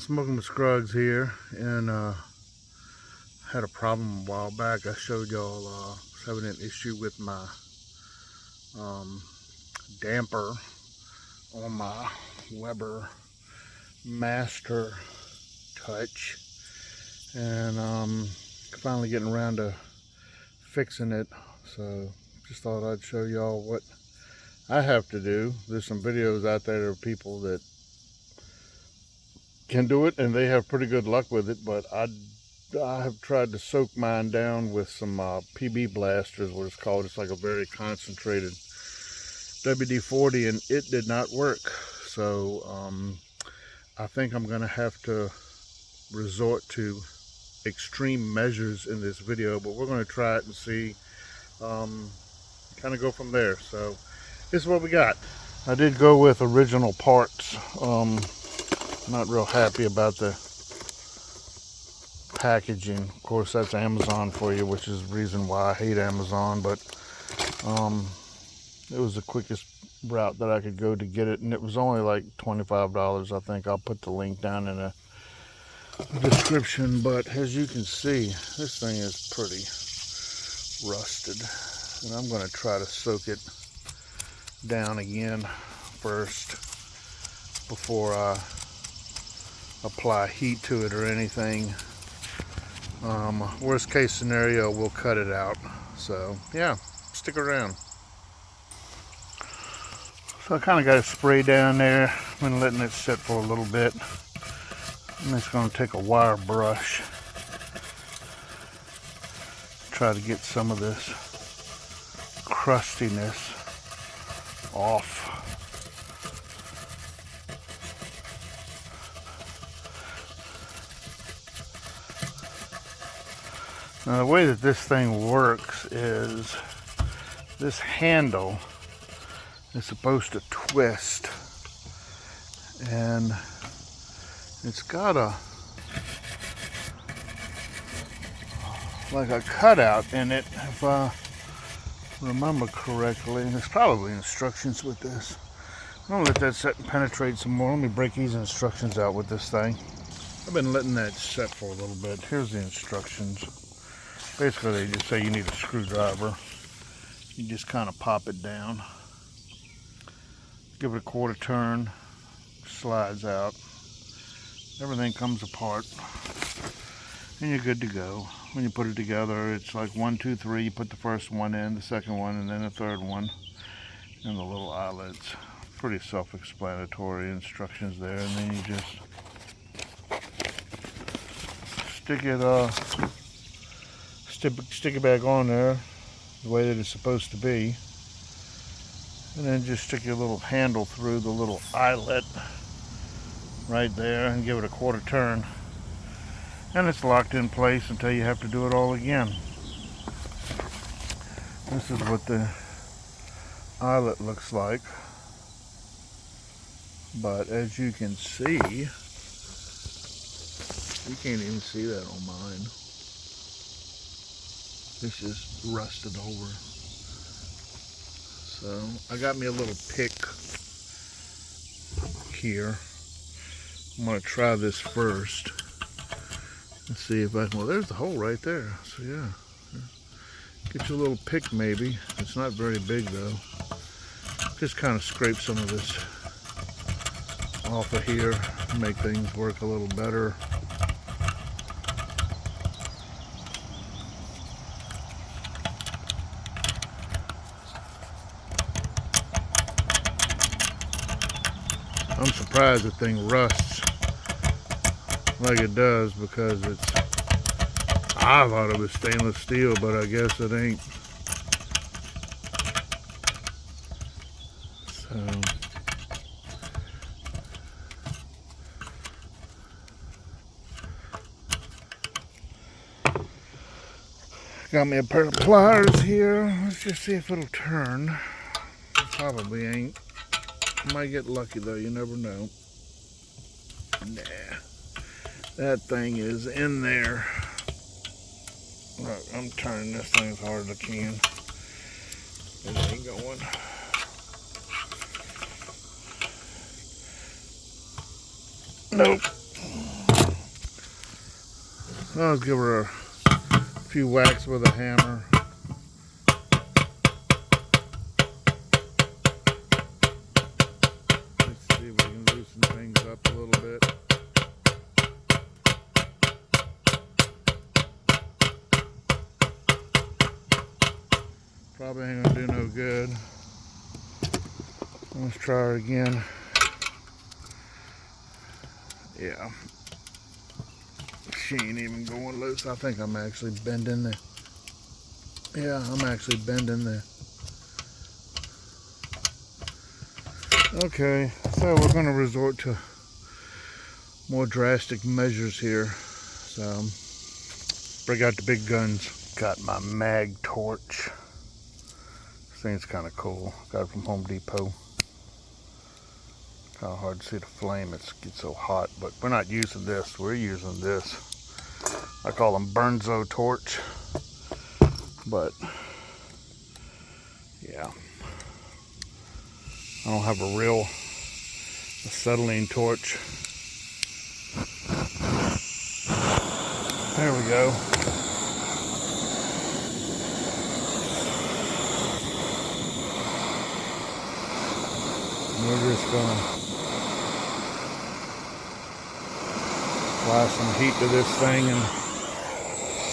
Smoking with Scruggs here, and had a problem a while back. I showed y'all having an issue with my damper on my Weber Master Touch, and finally getting around to fixing it. So just thought I'd show y'all what I have to do. There's some videos out there of people that can do it and they have pretty good luck with it, but I have tried to soak mine down with some PB blasters, what it's called. It's like a very concentrated WD-40, and it did not work. So I think I'm gonna have to resort to extreme measures in this video, but we're going to try it and see, kind of go from there. So this is what we got. I did go with original parts. Not real happy about the packaging. Of course, that's Amazon for you, which is the reason why I hate Amazon, but it was the quickest route that I could go to get it, and it was only like $25, I think. I'll put the link down in the description. But as you can see, this thing is pretty rusted, and I'm going to try to soak it down again first before I apply heat to it or anything. Worst case scenario, we'll cut it out. So yeah, stick around. So I kind of got it sprayed down there. I've been letting it sit for a little bit. I'm just going to take a wire brush, try to get some of this crustiness off. Now the way that this thing works is this handle is supposed to twist, and it's got like a cutout in it, if I remember correctly. And there's probably instructions with this. I'm gonna let that set and penetrate some more. Let me break these instructions out with this thing. I've been letting that set for a little bit. Here's the instructions. Basically, they just say you need a screwdriver. You just kind of pop it down, give it a quarter turn, slides out. Everything comes apart, and you're good to go. When you put it together, it's like 1, 2, 3. You put the first one in, the second one, and then the third one, and the little eyelets. Pretty self-explanatory instructions there. And then you just stick it back on there the way that it's supposed to be, and then just stick your little handle through the little eyelet right there and give it a quarter turn, and it's locked in place until you have to do it all again. This is what the eyelet looks like, but as you can see, you can't even see that on mine. It's just rusted over. So I got me a little pick here. I'm going to try this first. Let's see if I can. Well, there's the hole right there. So yeah, get you a little pick maybe. It's not very big though. Just kind of scrape some of this off of here, make things work a little better. I'm surprised the thing rusts like it does, because I thought it was stainless steel, but I guess it ain't. So got me a pair of pliers here. Let's just see if it'll turn. It probably ain't. Might get lucky though, you never know. Nah, that thing is in there. Look, I'm turning this thing as hard as I can. It ain't going. Nope. I'll give her a few whacks with a hammer. Let's see if we can loosen things up a little bit. Probably ain't gonna do no good. Let's try her again. Yeah. She ain't even going loose. I think I'm actually bending there. Yeah, I'm actually bending there. Okay, so we're going to resort to more drastic measures here. So, break out the big guns. Got my mag torch. This thing's kind of cool. Got it from Home Depot. Kind of hard to see the flame. It gets so hot, but we're not using this. We're using this. I call them Burnzo torch. But, yeah. I don't have a real acetylene torch. There we go. We're just gonna apply some heat to this thing and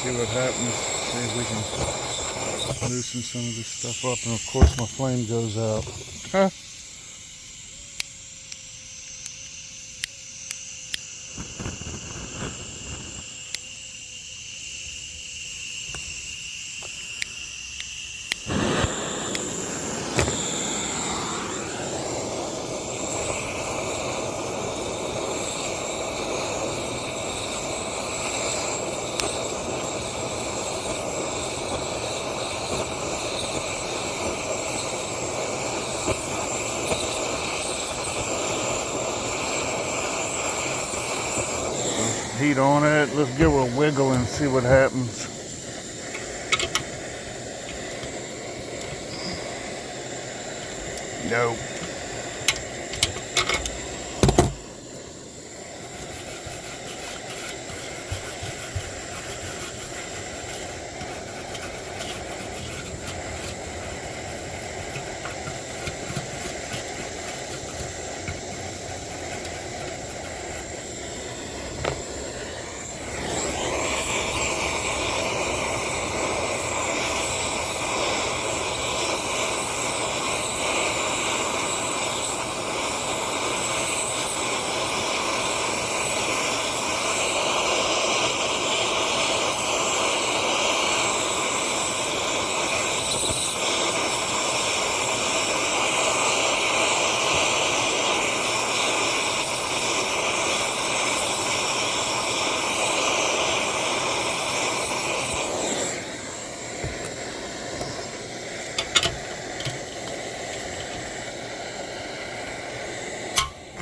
see what happens. See if we can loosen some of this stuff up. And of course my flame goes out. Huh? Heat on it. Let's give her a wiggle and see what happens. Nope.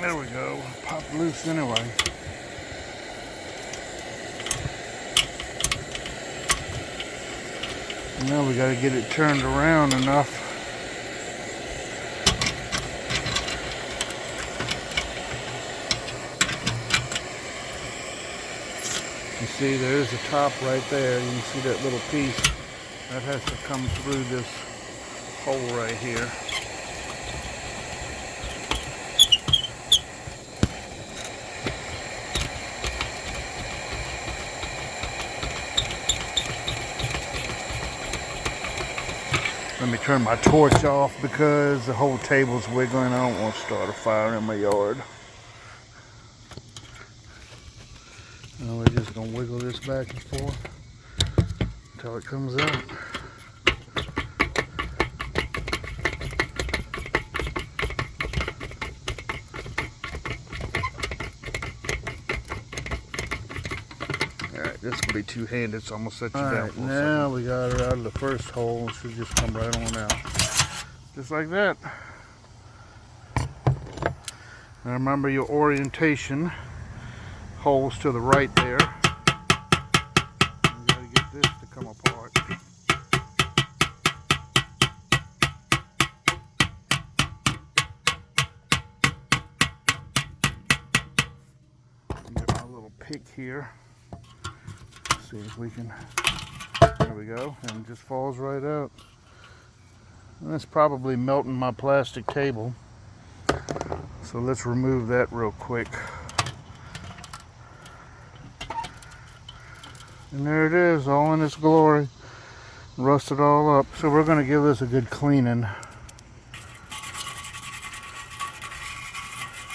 There we go. Pop loose anyway. Now we got to get it turned around enough. You see, there's the top right there. You can see that little piece. That has to come through this hole right here. Let me turn my torch off because the whole table's wiggling. I don't want to start a fire in my yard. Now we're just going to wiggle this back and forth until it comes out. This will be two-handed, so I'm going to set you down for a second. Now we got her out of the first hole. It should just come right on out. Just like that. Now remember your orientation. Holes to the right there. You got to get this to come apart. Get my little pick here. See if we can, there we go, and it just falls right out. And that's probably melting my plastic table. So let's remove that real quick. And there it is, all in its glory. Rusted all up. So we're going to give this a good cleaning.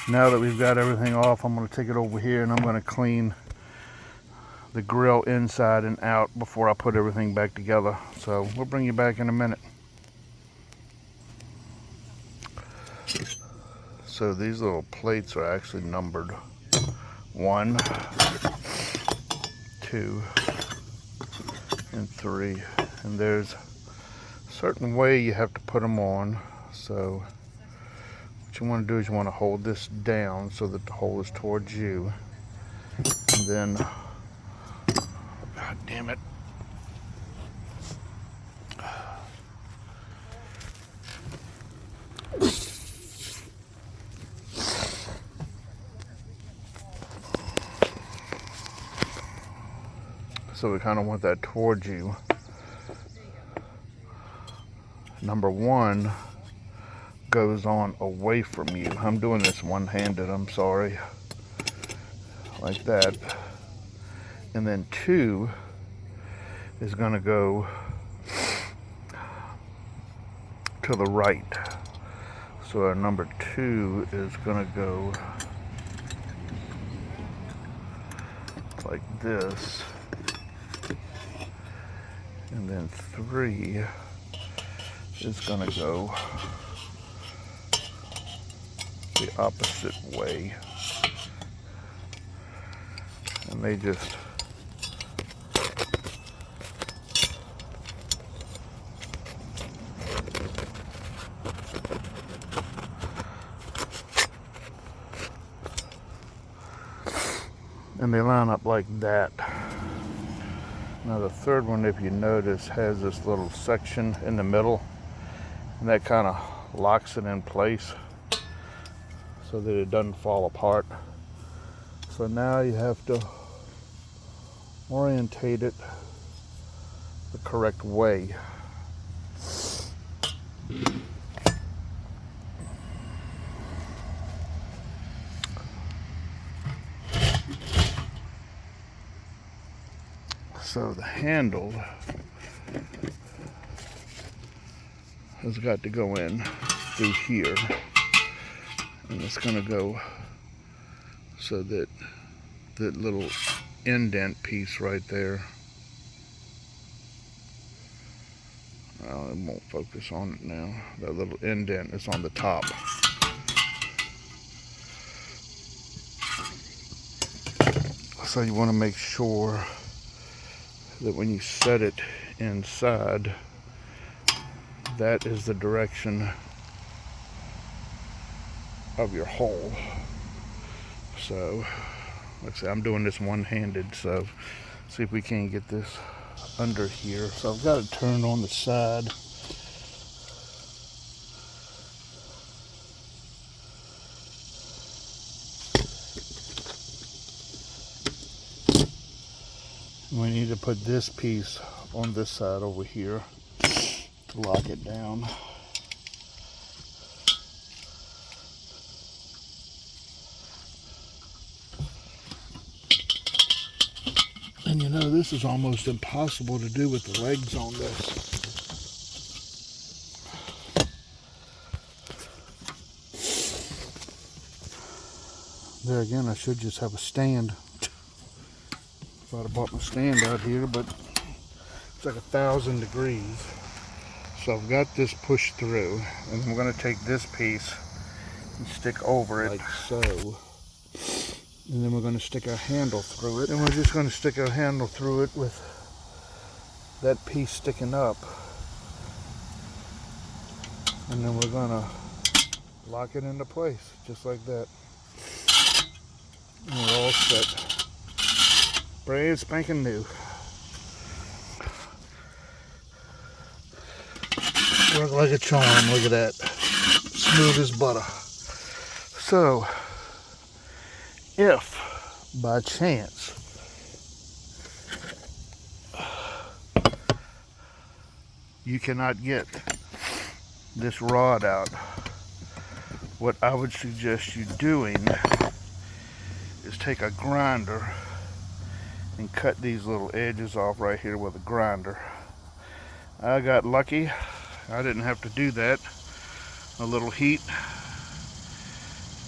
Now that we've got everything off, I'm going to take it over here and I'm going to clean the grill inside and out before I put everything back together. So we'll bring you back in a minute. So these little plates are actually numbered 1, 2, and 3. And there's a certain way you have to put them on. So what you want to do is you want to hold this down so that the hole is towards you. And then, God damn it. So we kind of want that towards you. Number 1 goes on away from you. I'm doing this one-handed, I'm sorry. Like that. And then 2 is going to go to the right. So our number 2 is going to go like this. And then 3 is going to go the opposite way. And they just line up like that. Now the third one, if you notice, has this little section in the middle, and that kind of locks it in place so that it doesn't fall apart. So now you have to orientate it the correct way. So the handle has got to go in through here, and it's going to go so that that little indent piece right there, well, it won't focus on it now, that little indent is on the top. So you want to make sure that when you set it inside, that is the direction of your hole. So, like I say, I'm doing this one-handed, so see if we can't get this under here. So I've got it turned on the side. We need to put this piece on this side over here to lock it down. And you know, this is almost impossible to do with the legs on this. There again, I should just have a stand. I'd have bought my stand out here, but it's like 1,000 degrees. So I've got this pushed through, and I'm going to take this piece and stick over it like so. And then we're going to stick our handle through it. And we're just going to stick our handle through it with that piece sticking up. And then we're going to lock it into place, just like that. And we're all set. Brand spanking new. Work like a charm, look at that. Smooth as butter. So, if by chance you cannot get this rod out. What I would suggest you doing is take a grinder and cut these little edges off right here with a grinder. I got lucky. I didn't have to do that. A little heat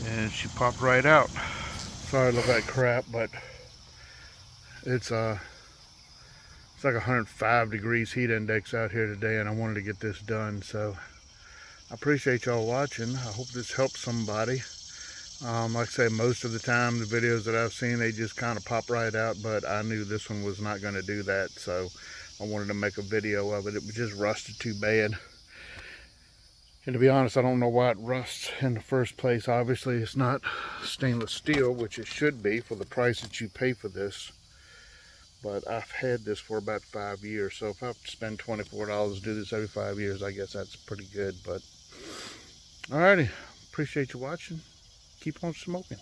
and she popped right out. Sorry to look like crap, but it's like 105 degrees heat index out here today, and I wanted to get this done. So I appreciate y'all watching. I hope this helps somebody. Like I say, most of the time the videos that I've seen, they just kind of pop right out, but I knew this one was not going to do that, so I wanted to make a video of it. It was just rusted too bad. And to be honest, I don't know why it rusts in the first place. Obviously, it's not stainless steel, which it should be for the price that you pay for this. But I've had this for about 5 years, so if I have to spend $24 to do this every 5 years, I guess that's pretty good. But alrighty, appreciate you watching. Keep on smoking.